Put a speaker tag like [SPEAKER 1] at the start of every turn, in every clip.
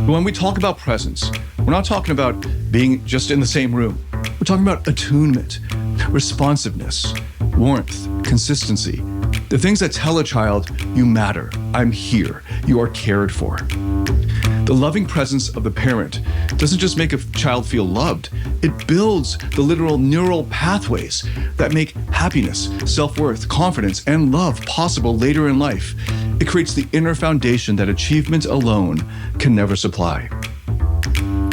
[SPEAKER 1] When we talk about presence, we're not talking about being just in the same room. We're talking about attunement, responsiveness, warmth, consistency. The things that tell a child, you matter, I'm here, you are cared for. The loving presence of the parent doesn't just make a child feel loved, it builds the literal neural pathways that make happiness, self-worth, confidence, and love possible later in life. It creates the inner foundation that achievement alone can never supply.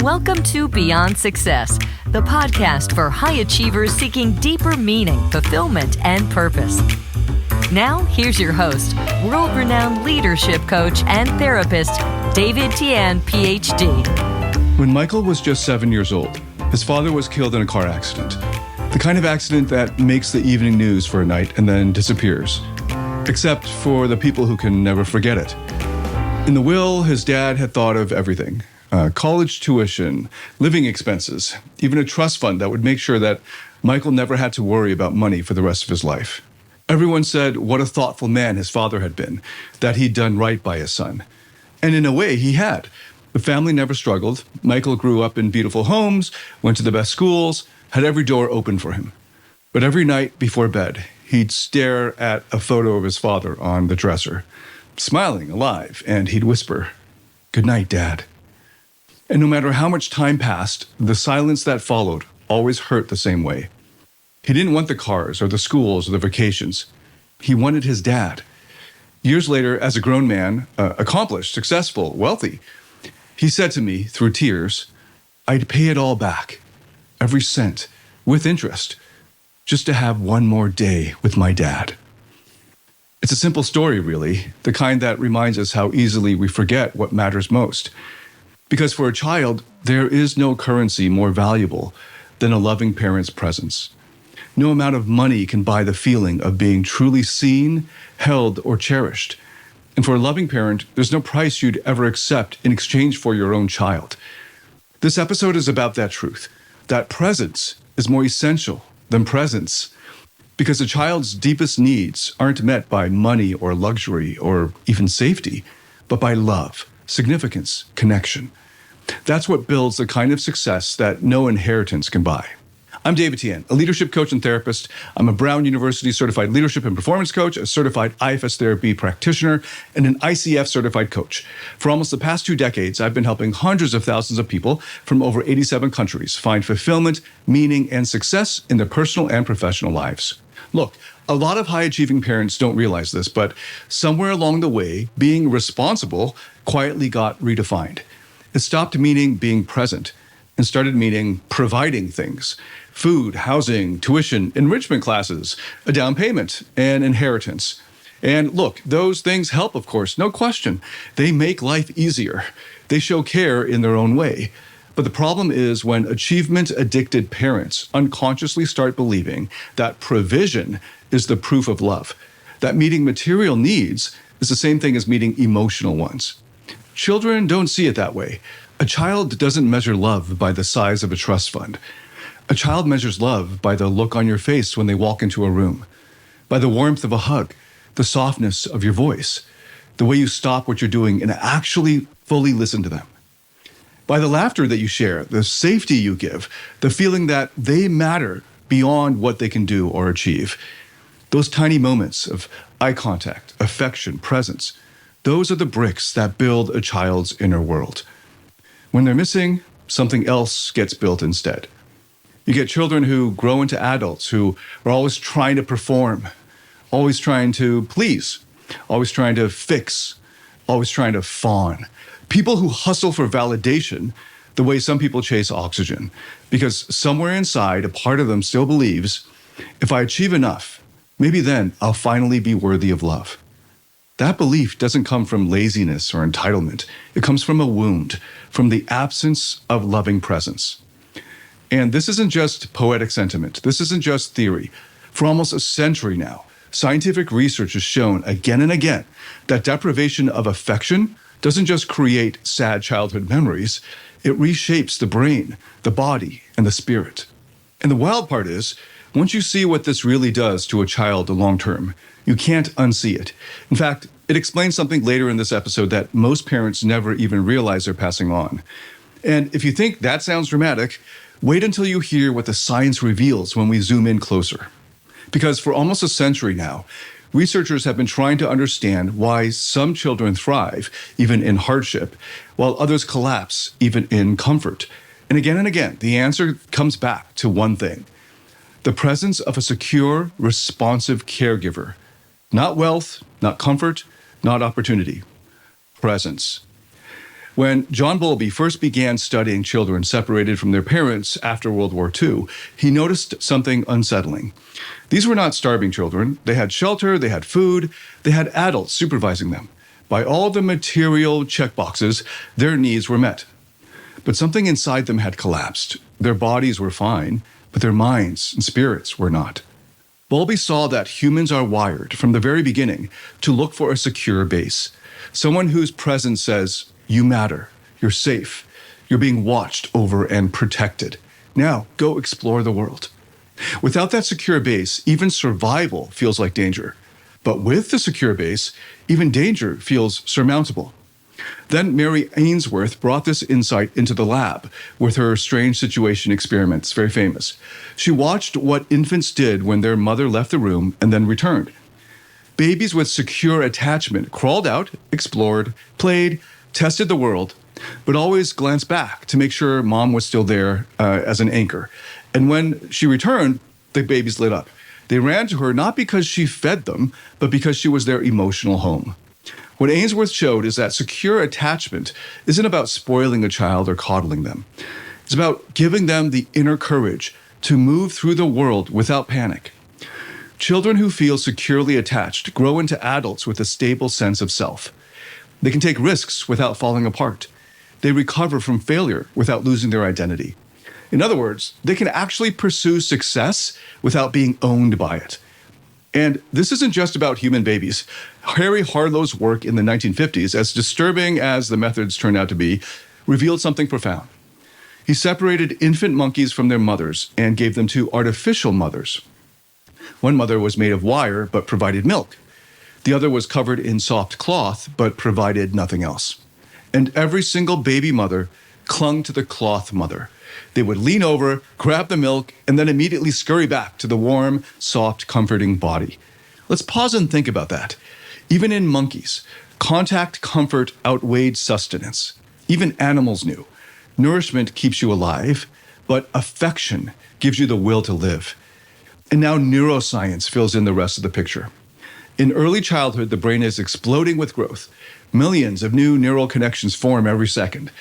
[SPEAKER 2] Welcome to Beyond Success, the podcast for high achievers seeking deeper meaning, fulfillment, and purpose. Now, here's your host, world-renowned leadership coach and therapist, Tian, Ph.D.
[SPEAKER 1] When Michael was just 7 years old, his father was killed in a car accident. The kind of accident that makes the evening news for a night and then disappears. Except for the people who can never forget it. In the will, his dad had thought of everything. College tuition, living expenses, even a trust fund that would make sure that Michael never had to worry about money for the rest of his life. Everyone said what a thoughtful man his father had been, that he'd done right by his son. And in a way, he had. The family never struggled. Michael grew up in beautiful homes, went to the best schools, had every door open for him. But every night before bed, he'd stare at a photo of his father on the dresser, smiling, alive, and he'd whisper, "Good night, Dad." And no matter how much time passed, the silence that followed always hurt the same way. He didn't want the cars or the schools or the vacations. He wanted his dad. Years later, as a grown man, accomplished, successful, wealthy, he said to me through tears, "I'd pay it all back, every cent, with interest, just to have one more day with my dad." It's a simple story, really, the kind that reminds us how easily we forget what matters most. Because for a child, there is no currency more valuable than a loving parent's presence. No amount of money can buy the feeling of being truly seen, held, or cherished. And for a loving parent, there's no price you'd ever accept in exchange for your own child. This episode is about that truth, that presence is more essential than presence, because a child's deepest needs aren't met by money or luxury or even safety, but by love, significance, connection. That's what builds the kind of success that no inheritance can buy. I'm Tian, a leadership coach and therapist. I'm a Brown University certified leadership and performance coach, a certified IFS therapy practitioner, and an ICF certified coach. For almost the past 2 decades, I've been helping hundreds of thousands of people from over 87 countries find fulfillment, meaning, and success in their personal and professional lives. Look, a lot of high-achieving parents don't realize this, but somewhere along the way, being responsible quietly got redefined. It stopped meaning being present and started meaning providing things: food, housing, tuition, enrichment classes, a down payment, and inheritance. And look, those things help, of course, no question. They make life easier. They show care in their own way. But the problem is when achievement-addicted parents unconsciously start believing that provision is the proof of love, that meeting material needs is the same thing as meeting emotional ones. Children don't see it that way. A child doesn't measure love by the size of a trust fund. A child measures love by the look on your face when they walk into a room, by the warmth of a hug, the softness of your voice, the way you stop what you're doing and actually fully listen to them, by the laughter that you share, the safety you give, the feeling that they matter beyond what they can do or achieve. Those tiny moments of eye contact, affection, presence, those are the bricks that build a child's inner world. When they're missing, something else gets built instead. You get children who grow into adults who are always trying to perform, always trying to please, always trying to fix, always trying to fawn. People who hustle for validation the way some people chase oxygen, because somewhere inside, a part of them still believes, if I achieve enough, maybe then I'll finally be worthy of love. That belief doesn't come from laziness or entitlement. It comes from a wound, from the absence of loving presence. And this isn't just poetic sentiment. This isn't just theory. For almost a century now, scientific research has shown again and again that deprivation of affection doesn't just create sad childhood memories, it reshapes the brain, the body, and the spirit. And the wild part is, once you see what this really does to a child long term, You can't unsee it. In fact, it explains something later in this episode that most parents never even realize they're passing on. And if you think that sounds dramatic, wait until you hear what the science reveals when we zoom in closer. Because for almost a century now, researchers have been trying to understand why some children thrive, even in hardship, while others collapse, even in comfort. And again, the answer comes back to one thing: the presence of a secure, responsive caregiver. Not wealth, not comfort, not opportunity. Presence. When John Bowlby first began studying children separated from their parents after World War II, he noticed something unsettling. These were not starving children. They had shelter, they had food, they had adults supervising them. By all the material checkboxes, their needs were met. But something inside them had collapsed. Their bodies were fine, but their minds and spirits were not. Bowlby saw that humans are wired from the very beginning to look for a secure base. Someone whose presence says, you matter, you're safe, you're being watched over and protected. Now, go explore the world. Without that secure base, even survival feels like danger. But with the secure base, even danger feels surmountable. Then Mary Ainsworth brought this insight into the lab with her strange situation experiments, very famous. She watched what infants did when their mother left the room and then returned. Babies with secure attachment crawled out, explored, played, tested the world, but always glanced back to make sure mom was still there as an anchor. And when she returned, the babies lit up. They ran to her not because she fed them, but because she was their emotional home. What Ainsworth showed is that secure attachment isn't about spoiling a child or coddling them. It's about giving them the inner courage to move through the world without panic. Children who feel securely attached grow into adults with a stable sense of self. They can take risks without falling apart. They recover from failure without losing their identity. In other words, they can actually pursue success without being owned by it. And this isn't just about human babies. Harry Harlow's work in the 1950s, as disturbing as the methods turned out to be, revealed something profound. He separated infant monkeys from their mothers and gave them to artificial mothers. One mother was made of wire but provided milk. The other was covered in soft cloth, but provided nothing else. And every single baby mother clung to the cloth mother. They would lean over, grab the milk, and then immediately scurry back to the warm, soft, comforting body. Let's pause and think about that. Even in monkeys, contact comfort outweighed sustenance. Even animals knew. Nourishment keeps you alive, but affection gives you the will to live. And now neuroscience fills in the rest of the picture. In early childhood, the brain is exploding with growth. Millions of new neural connections form every second.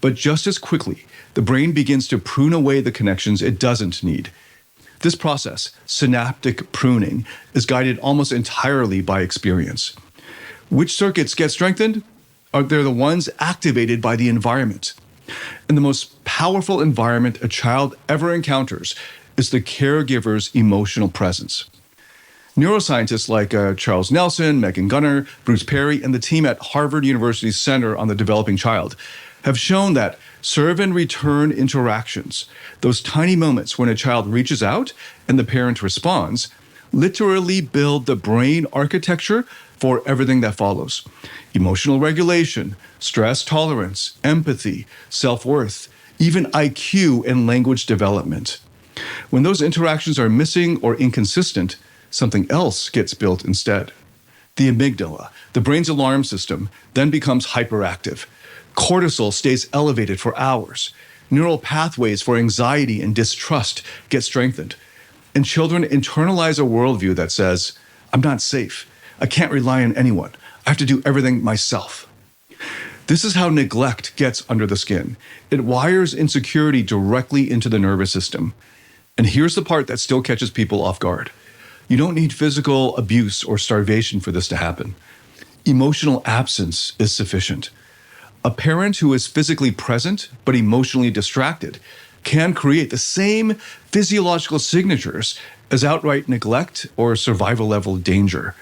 [SPEAKER 1] But just as quickly, the brain begins to prune away the connections it doesn't need. This process, synaptic pruning, is guided almost entirely by experience. Which circuits get strengthened? They're the ones activated by the environment. And the most powerful environment a child ever encounters is the caregiver's emotional presence. Neuroscientists like Charles Nelson, Megan Gunnar, Bruce Perry, and the team at Harvard University's Center on the Developing Child have shown that serve and return interactions, those tiny moments when a child reaches out and the parent responds, literally build the brain architecture for everything that follows. Emotional regulation, stress tolerance, empathy, self-worth, even IQ and language development. When those interactions are missing or inconsistent, something else gets built instead. The amygdala, the brain's alarm system, then becomes hyperactive. Cortisol stays elevated for hours. Neural pathways for anxiety and distrust get strengthened. And children internalize a worldview that says, I'm not safe. I can't rely on anyone. I have to do everything myself. This is how neglect gets under the skin. It wires insecurity directly into the nervous system. And here's the part that still catches people off guard. You don't need physical abuse or starvation for this to happen. Emotional absence is sufficient. A parent who is physically present but emotionally distracted can create the same physiological signatures as outright neglect or survival level danger.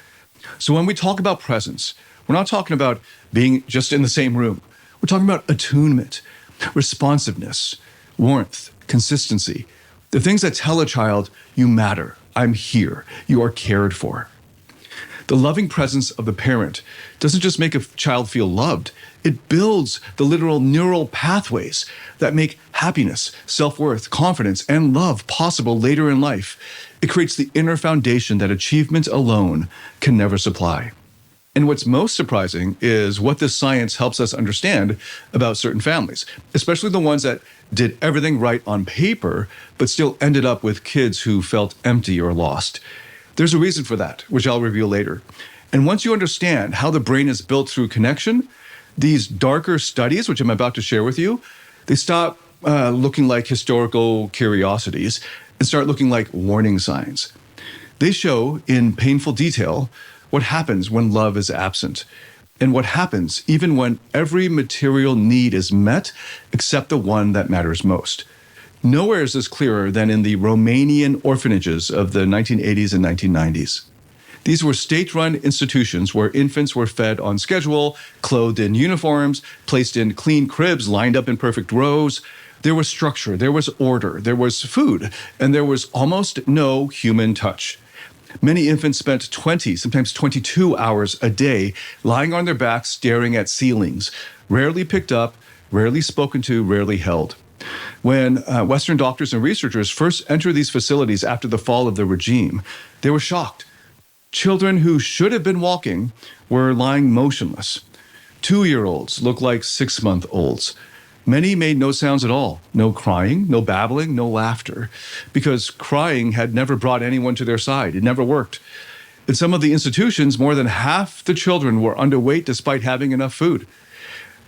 [SPEAKER 1] So when we talk about presence, we're not talking about being just in the same room. We're talking about attunement, responsiveness, warmth, consistency, the things that tell a child, you matter, I'm here, you are cared for. The loving presence of the parent doesn't just make a child feel loved, it builds the literal neural pathways that make happiness, self-worth, confidence, and love possible later in life. It creates the inner foundation that achievement alone can never supply. And what's most surprising is what this science helps us understand about certain families, especially the ones that did everything right on paper, but still ended up with kids who felt empty or lost. There's a reason for that, which I'll reveal later. And once you understand how the brain is built through connection, these darker studies, which I'm about to share with you, they stop looking like historical curiosities and start looking like warning signs. They show in painful detail what happens when love is absent, and what happens even when every material need is met except the one that matters most. Nowhere is this clearer than in the Romanian orphanages of the 1980s and 1990s. These were state-run institutions where infants were fed on schedule, clothed in uniforms, placed in clean cribs lined up in perfect rows. There was structure, there was order, there was food, and there was almost no human touch. Many infants spent 20, sometimes 22 hours a day lying on their backs staring at ceilings, rarely picked up, rarely spoken to, rarely held. When Western doctors and researchers first entered these facilities after the fall of the regime, they were shocked. Children who should have been walking were lying motionless. 2-year-olds looked like 6-month-olds. Many made no sounds at all, no crying, no babbling, no laughter, because crying had never brought anyone to their side. It never worked. In some of the institutions, more than half the children were underweight despite having enough food.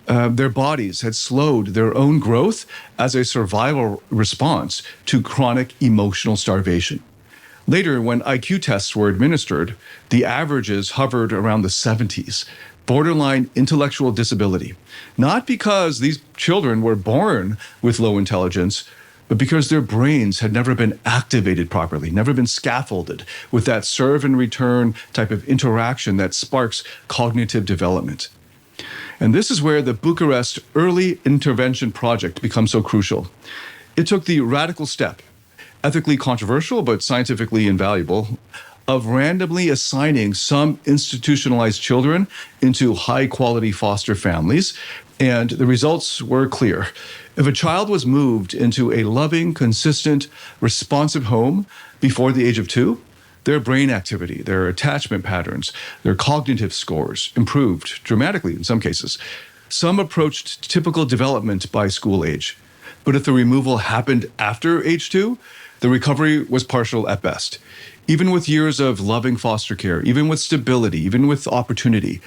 [SPEAKER 1] Their bodies had slowed their own growth as a survival response to chronic emotional starvation. Later, when IQ tests were administered, the averages hovered around the 70s, borderline intellectual disability. Not because these children were born with low intelligence, but because their brains had never been activated properly, never been scaffolded with that serve and return type of interaction that sparks cognitive development. And this is where the Bucharest Early Intervention Project becomes so crucial. It took the radical step, ethically controversial but scientifically invaluable, of randomly assigning some institutionalized children into high-quality foster families, and the results were clear. If a child was moved into a loving, consistent, responsive home before the age of 2, their brain activity, their attachment patterns, their cognitive scores improved dramatically in some cases. Some approached typical development by school age. But if the removal happened after age 2, the recovery was partial at best. Even with years of loving foster care, even with stability, even with opportunity,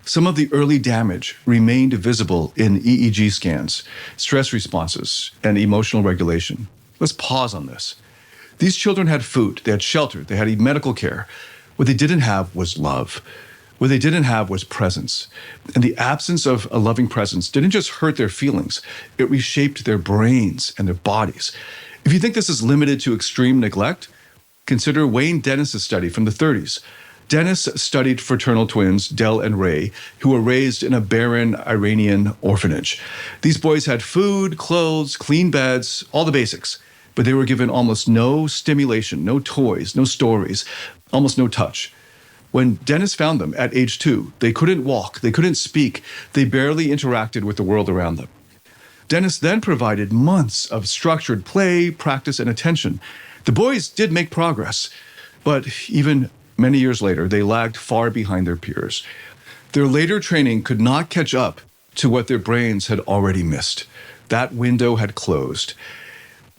[SPEAKER 1] some of the early damage remained visible in EEG scans, stress responses, and emotional regulation. Let's pause on this. These children had food, they had shelter, they had medical care. What they didn't have was love. What they didn't have was presence. And the absence of a loving presence didn't just hurt their feelings, it reshaped their brains and their bodies. If you think this is limited to extreme neglect, consider Wayne Dennis's study from the 30s. Dennis studied fraternal twins, Del and Ray, who were raised in a barren Iranian orphanage. These boys had food, clothes, clean beds, all the basics. But they were given almost no stimulation, no toys, no stories, almost no touch. When Dennis found them at age 2, they couldn't walk, they couldn't speak, they barely interacted with the world around them. Dennis then provided months of structured play, practice, and attention. The boys did make progress, but even many years later, they lagged far behind their peers. Their later training could not catch up to what their brains had already missed. That window had closed.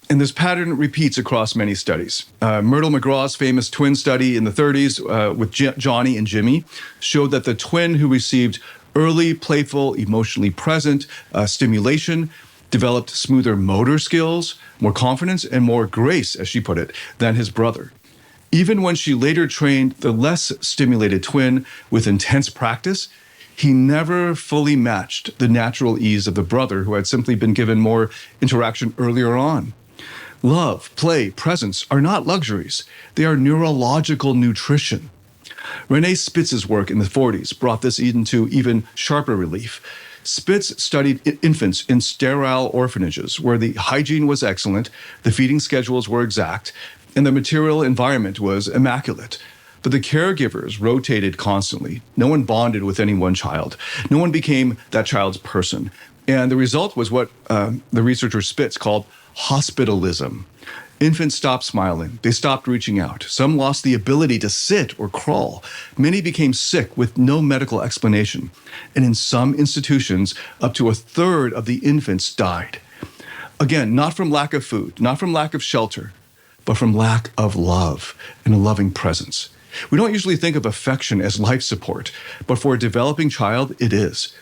[SPEAKER 1] And this pattern repeats across many studies. Myrtle McGraw's famous twin study in the 30s with Johnny and Jimmy showed that the twin who received early, playful, emotionally present stimulation developed smoother motor skills, more confidence, and more grace, as she put it, than his brother. Even when she later trained the less stimulated twin with intense practice, he never fully matched the natural ease of the brother who had simply been given more interaction earlier on. Love, play, presence are not luxuries. They are neurological nutrition. Renee Spitz's work in the 40s brought this into even sharper relief. Spitz studied infants in sterile orphanages where the hygiene was excellent, the feeding schedules were exact, and the material environment was immaculate. but the caregivers rotated constantly. No one bonded with any one child. No one became that child's person. And the result was what the researcher Spitz called hospitalism. Infants stopped smiling. They stopped reaching out. Some lost the ability to sit or crawl. Many became sick with no medical explanation. And in some institutions, up to a third of the infants died. Again, not from lack of food, not from lack of shelter, but from lack of love and a loving presence. We don't usually think of affection as life support, but for a developing child, it is.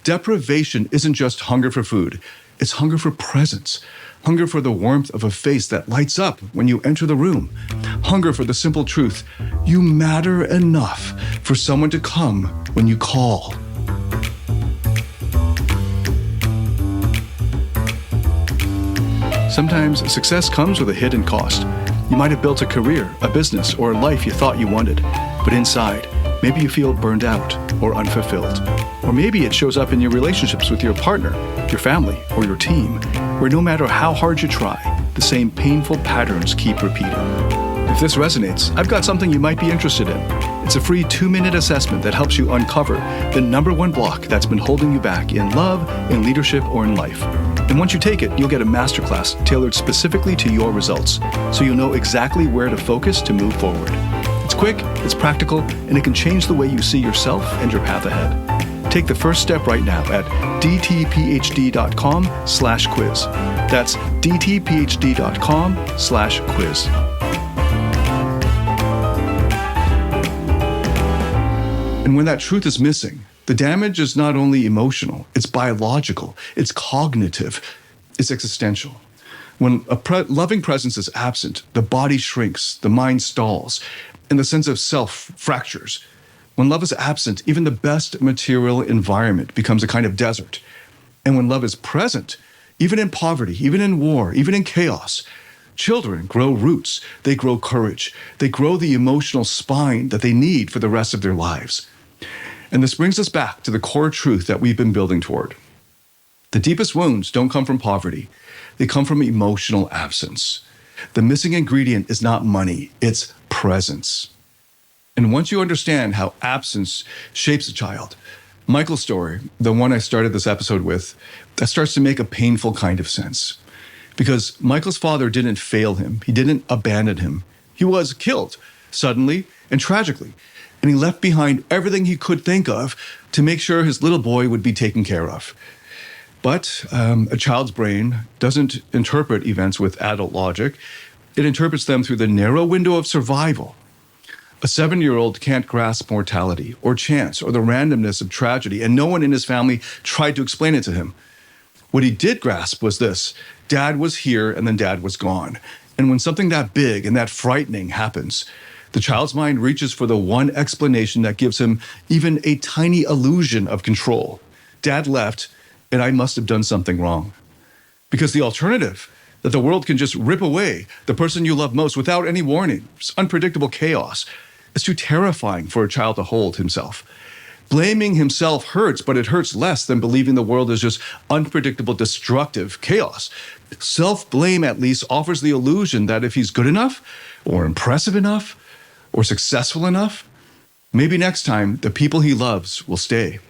[SPEAKER 1] Deprivation isn't just hunger for food. It's hunger for presence. Hunger for the warmth of a face that lights up when you enter the room. Hunger for the simple truth, you matter enough for someone to come when you call. Sometimes success comes with a hidden cost. You might have built a career, a business, or a life you thought you wanted, but inside, maybe you feel burned out or unfulfilled. Or maybe it shows up in your relationships with your partner, your family, or your team, where no matter how hard you try, the same painful patterns keep repeating. If this resonates, I've got something you might be interested in. It's a free 2-minute assessment that helps you uncover the number one block that's been holding you back in love, in leadership, or in life. And once you take it, you'll get a masterclass tailored specifically to your results, so you'll know exactly where to focus to move forward. It's quick, it's practical, and it can change the way you see yourself and your path ahead. Take the first step right now at dtphd.com/quiz. That's dtphd.com/quiz. And when that truth is missing, the damage is not only emotional, it's biological, it's cognitive, it's existential. When a loving presence is absent, the body shrinks, the mind stalls, and the sense of self fractures. When love is absent, even the best material environment becomes a kind of desert. And when love is present, even in poverty, even in war, even in chaos, children grow roots, they grow courage, they grow the emotional spine that they need for the rest of their lives. And this brings us back to the core truth that we've been building toward. The deepest wounds don't come from poverty, they come from emotional absence. The missing ingredient is not money, it's presence. And once you understand how absence shapes a child, Michael's story, the one I started this episode with, that starts to make a painful kind of sense. Because Michael's father didn't fail him. He didn't abandon him. He was killed suddenly and tragically. And he left behind everything he could think of to make sure his little boy would be taken care of. But a child's brain doesn't interpret events with adult logic. It interprets them through the narrow window of survival. A 7-year-old can't grasp mortality or chance or the randomness of tragedy, and no one in his family tried to explain it to him. What he did grasp was this: Dad was here and then Dad was gone. And when something that big and that frightening happens, the child's mind reaches for the one explanation that gives him even a tiny illusion of control. Dad left, and I must have done something wrong. Because the alternative, that the world can just rip away the person you love most without any warning, it's unpredictable chaos, is too terrifying for a child to hold himself. Blaming himself hurts, but it hurts less than believing the world is just unpredictable, destructive chaos. Self-blame at least offers the illusion that if he's good enough, or impressive enough, or successful enough, maybe next time the people he loves will stay.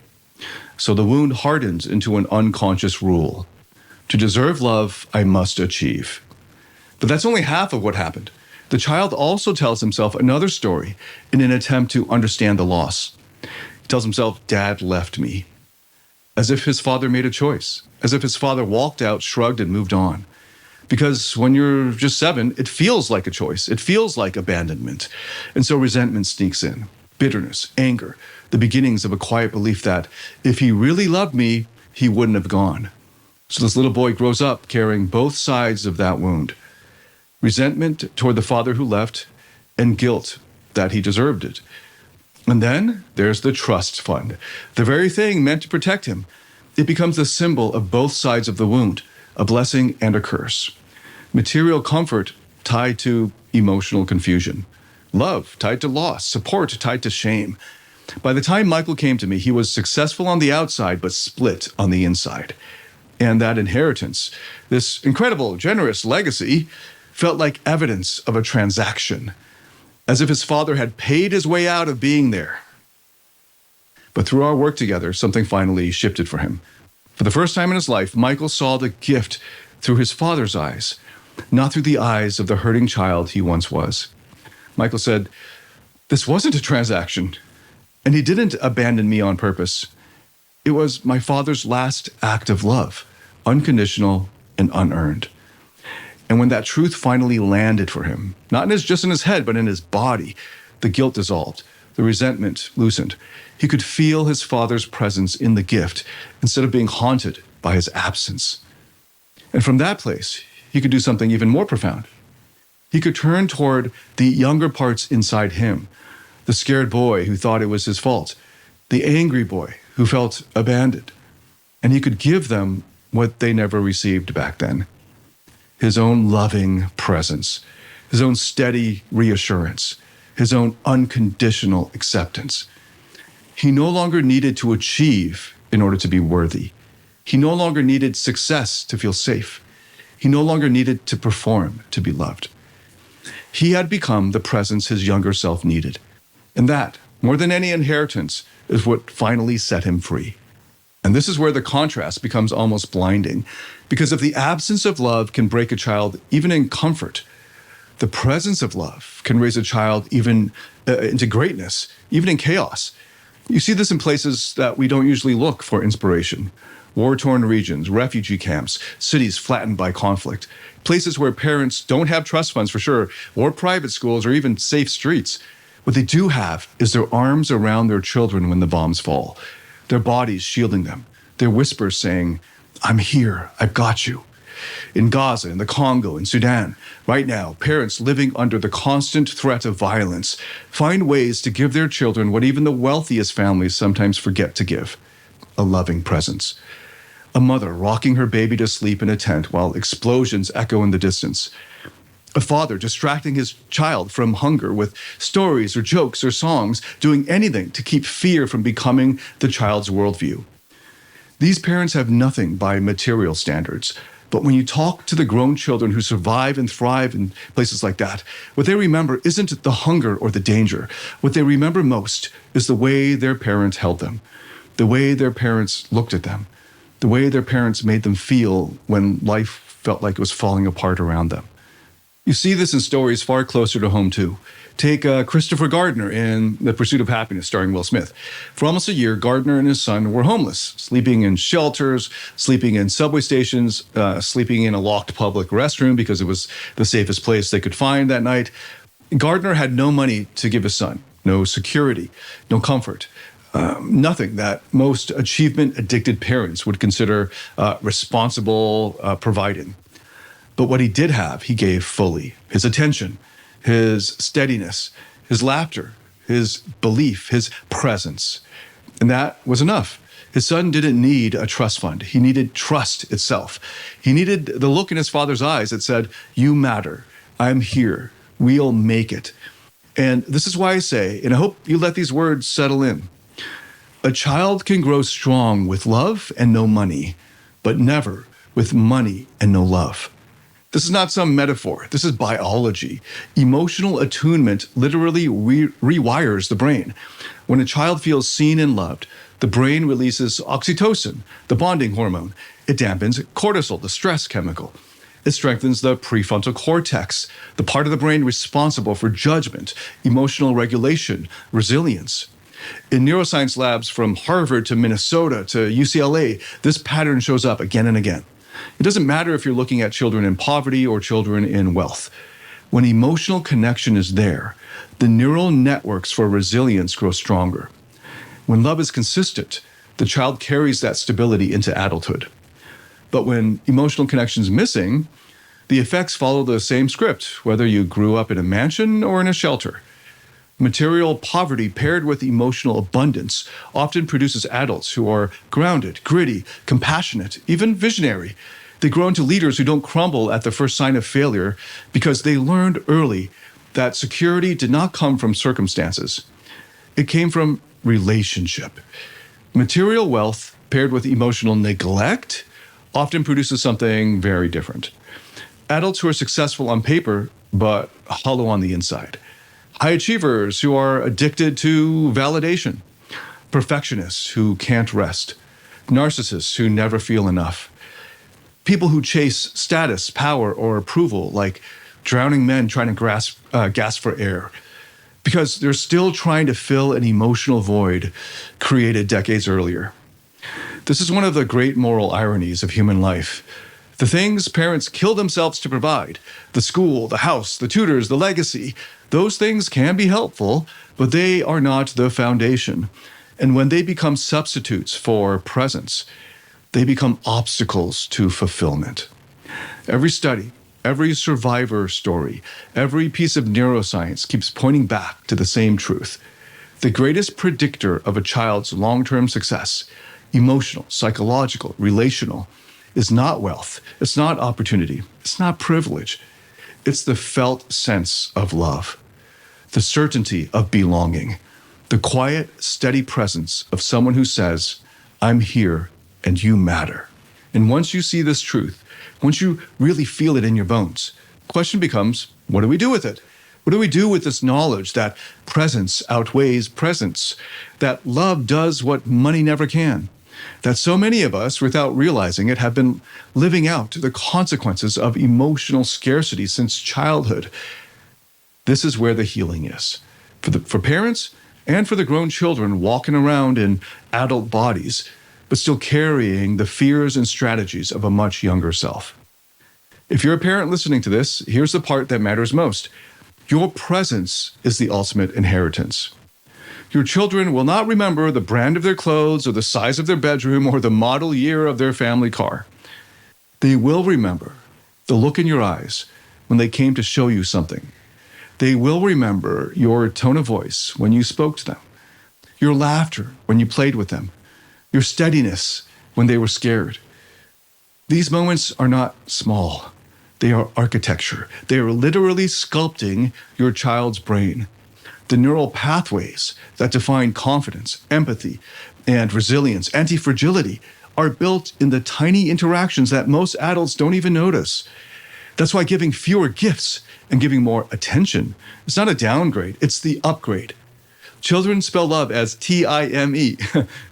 [SPEAKER 1] So the wound hardens into an unconscious rule. To deserve love, I must achieve. But that's only half of what happened. The child also tells himself another story in an attempt to understand the loss. He tells himself, Dad left me. As if his father made a choice. As if his father walked out, shrugged, and moved on. Because when you're just 7, it feels like a choice. It feels like abandonment. And so resentment sneaks in. Bitterness, anger, the beginnings of a quiet belief that if he really loved me, he wouldn't have gone. So this little boy grows up carrying both sides of that wound. Resentment toward the father who left, and guilt that he deserved it. And then there's the trust fund, the very thing meant to protect him. It becomes a symbol of both sides of the wound, a blessing and a curse. Material comfort tied to emotional confusion. Love tied to loss, support tied to shame. By the time Michael came to me, he was successful on the outside, but split on the inside. And that inheritance, this incredible, generous legacy, felt like evidence of a transaction. as if his father had paid his way out of being there. But through our work together, something finally shifted for him. For the first time in his life, Michael saw the gift through his father's eyes, not through the eyes of the hurting child he once was. Michael said, "This wasn't a transaction, and he didn't abandon me on purpose. It was my father's last act of love, unconditional and unearned." And when that truth finally landed for him, not just in his head, but in his body, the guilt dissolved, the resentment loosened. He could feel his father's presence in the gift instead of being haunted by his absence. And from that place, he could do something even more profound. He could turn toward the younger parts inside him, the scared boy who thought it was his fault, the angry boy who felt abandoned, and he could give them what they never received back then: his own loving presence, his own steady reassurance, his own unconditional acceptance. He no longer needed to achieve in order to be worthy. He no longer needed success to feel safe. He no longer needed to perform to be loved. He had become the presence his younger self needed. And that, more than any inheritance, is what finally set him free. And this is where the contrast becomes almost blinding, because if the absence of love can break a child even in comfort, the presence of love can raise a child even into greatness, even in chaos. You see this in places that we don't usually look for inspiration: war-torn regions, refugee camps, cities flattened by conflict, places where parents don't have trust funds for sure, or private schools, or even safe streets. What they do have is their arms around their children when the bombs fall, their bodies shielding them, their whispers saying, "I'm here, I've got you." In Gaza, in the Congo, in Sudan, right now, parents living under the constant threat of violence find ways to give their children what even the wealthiest families sometimes forget to give: a loving presence. A mother rocking her baby to sleep in a tent while explosions echo in the distance. A father distracting his child from hunger with stories or jokes or songs, doing anything to keep fear from becoming the child's worldview. These parents have nothing by material standards, but when you talk to the grown children who survive and thrive in places like that, what they remember isn't the hunger or the danger. What they remember most is the way their parents held them, the way their parents looked at them, the way their parents made them feel when life felt like it was falling apart around them. You see this in stories far closer to home, too. Take Christopher Gardner in The Pursuit of Happiness, starring Will Smith. For almost a year, Gardner and his son were homeless, sleeping in shelters, sleeping in subway stations, sleeping in a locked public restroom because it was the safest place they could find that night. Gardner had no money to give his son, no security, no comfort. Nothing that most achievement-addicted parents would consider responsible providing. But what he did have, he gave fully: his attention, his steadiness, his laughter, his belief, his presence. And that was enough. His son didn't need a trust fund. He needed trust itself. He needed the look in his father's eyes that said, "You matter. I'm here. We'll make it." And this is why I say, and I hope you let these words settle in: a child can grow strong with love and no money, but never with money and no love. This is not some metaphor. This is biology. Emotional attunement literally rewires the brain. When a child feels seen and loved, the brain releases oxytocin, the bonding hormone. It dampens cortisol, the stress chemical. It strengthens the prefrontal cortex, the part of the brain responsible for judgment, emotional regulation, resilience. In neuroscience labs from Harvard to Minnesota to UCLA, this pattern shows up again and again. It doesn't matter if you're looking at children in poverty or children in wealth. When emotional connection is there, the neural networks for resilience grow stronger. When love is consistent, the child carries that stability into adulthood. But when emotional connection is missing, the effects follow the same script, whether you grew up in a mansion or in a shelter. Material poverty paired with emotional abundance often produces adults who are grounded, gritty, compassionate, even visionary. They grow into leaders who don't crumble at the first sign of failure because they learned early that security did not come from circumstances. It came from relationship. Material wealth paired with emotional neglect often produces something very different. Adults who are successful on paper, but hollow on the inside. high achievers who are addicted to validation, perfectionists who can't rest, narcissists who never feel enough, people who chase status, power, or approval like drowning men trying to gasp for air, because they're still trying to fill an emotional void created decades earlier. This is one of the great moral ironies of human life. The things parents kill themselves to provide, the school, the house, the tutors, the legacy, those things can be helpful, but they are not the foundation. And when they become substitutes for presence, they become obstacles to fulfillment. Every study, every survivor story, every piece of neuroscience keeps pointing back to the same truth. The greatest predictor of a child's long-term success, emotional, psychological, relational, is not wealth, it's not opportunity, it's not privilege. It's the felt sense of love, the certainty of belonging, the quiet, steady presence of someone who says, I'm here and you matter. And once you see this truth, once you really feel it in your bones, the question becomes, what do we do with it? What do we do with this knowledge that presence outweighs presence, that love does what money never can, that so many of us, without realizing it, have been living out the consequences of emotional scarcity since childhood? This is where the healing is. For parents and for the grown children walking around in adult bodies, but still carrying the fears and strategies of a much younger self. If you're a parent listening to this, here's the part that matters most. Your presence is the ultimate inheritance. Your children will not remember the brand of their clothes or the size of their bedroom or the model year of their family car. They will remember the look in your eyes when they came to show you something. They will remember your tone of voice when you spoke to them, your laughter when you played with them, your steadiness when they were scared. These moments are not small. They are architecture. They are literally sculpting your child's brain. The neural pathways that define confidence, empathy, and resilience, anti-fragility, are built in the tiny interactions that most adults don't even notice. That's why giving fewer gifts and giving more attention is not a downgrade, it's the upgrade. Children spell love as T-I-M-E,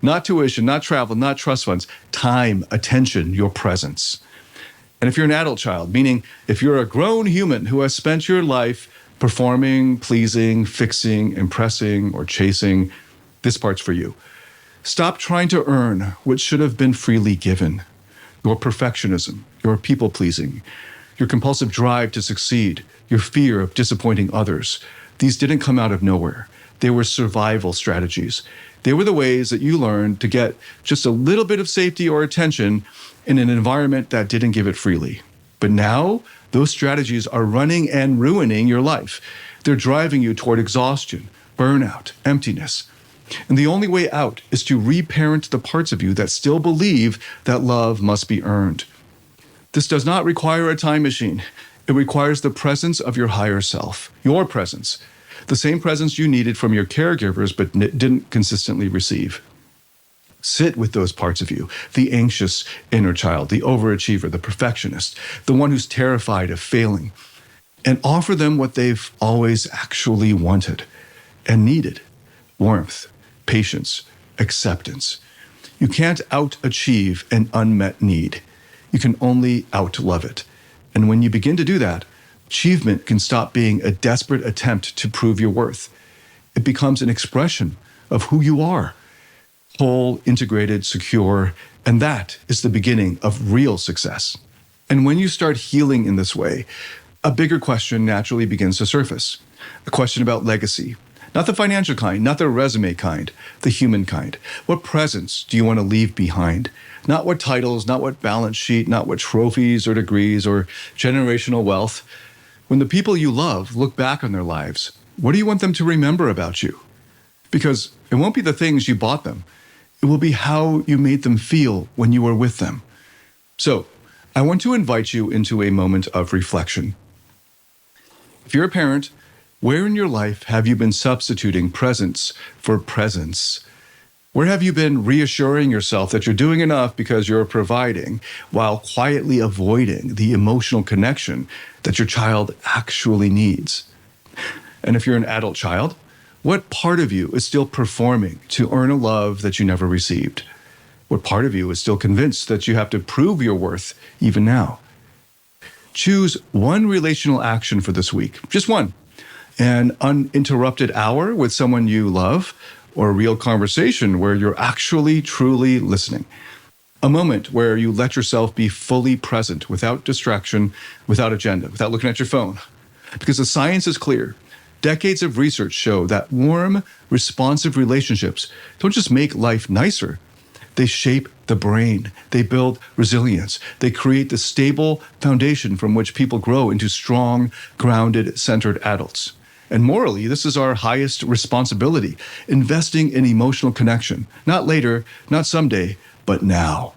[SPEAKER 1] not tuition, not travel, not trust funds, time, attention, your presence. And if you're an adult child, meaning if you're a grown human who has spent your life performing, pleasing, fixing, impressing, or chasing, this part's for you. Stop trying to earn what should have been freely given. Your perfectionism, your people-pleasing, your compulsive drive to succeed, your fear of disappointing others, these didn't come out of nowhere. They were survival strategies. They were the ways that you learned to get just a little bit of safety or attention in an environment that didn't give it freely. But now, those strategies are running and ruining your life. They're driving you toward exhaustion, burnout, emptiness. And the only way out is to reparent the parts of you that still believe that love must be earned. This does not require a time machine. It requires the presence of your higher self, your presence, the same presence you needed from your caregivers but didn't consistently receive. Sit with those parts of you, the anxious inner child, the overachiever, the perfectionist, the one who's terrified of failing, and offer them what they've always actually wanted and needed: warmth, patience, acceptance. You can't out-achieve an unmet need. You can only out-love it. And when you begin to do that, achievement can stop being a desperate attempt to prove your worth. It becomes an expression of who you are. Whole, integrated, secure, and that is the beginning of real success. And when you start healing in this way, a bigger question naturally begins to surface. A question about legacy. Not the financial kind, not the resume kind, the human kind. What presence do you want to leave behind? Not what titles, not what balance sheet, not what trophies or degrees or generational wealth. When the people you love look back on their lives, what do you want them to remember about you? Because it won't be the things you bought them. It will be how you made them feel when you were with them. So, I want to invite you into a moment of reflection. If you're a parent, where in your life have you been substituting presence for presence? Where have you been reassuring yourself that you're doing enough because you're providing, while quietly avoiding the emotional connection that your child actually needs? And if you're an adult child, what part of you is still performing to earn a love that you never received? What part of you is still convinced that you have to prove your worth even now? Choose one relational action for this week, just one. An uninterrupted hour with someone you love, or a real conversation where you're actually truly listening. A moment where you let yourself be fully present without distraction, without agenda, without looking at your phone. Because the science is clear. Decades of research show that warm, responsive relationships don't just make life nicer. They shape the brain. They build resilience. They create the stable foundation from which people grow into strong, grounded, centered adults. And morally, this is our highest responsibility, investing in emotional connection. Not later, not someday, but now.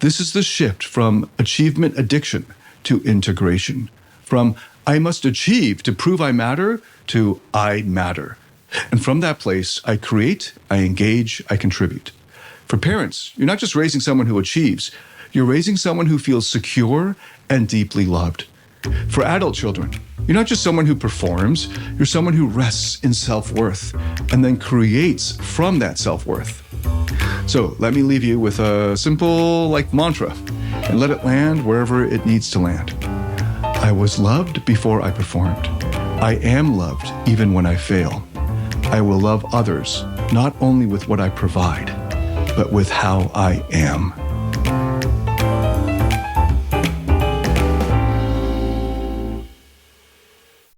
[SPEAKER 1] This is the shift from achievement addiction to integration. From I must achieve to prove I matter to I matter. And from that place, I create, I engage, I contribute. For parents, you're not just raising someone who achieves, you're raising someone who feels secure and deeply loved. For adult children, you're not just someone who performs, you're someone who rests in self-worth and then creates from that self-worth. So let me leave you with a simple mantra and let it land wherever it needs to land. I was loved before I performed. I am loved even when I fail. I will love others not only with what I provide, but with how I am.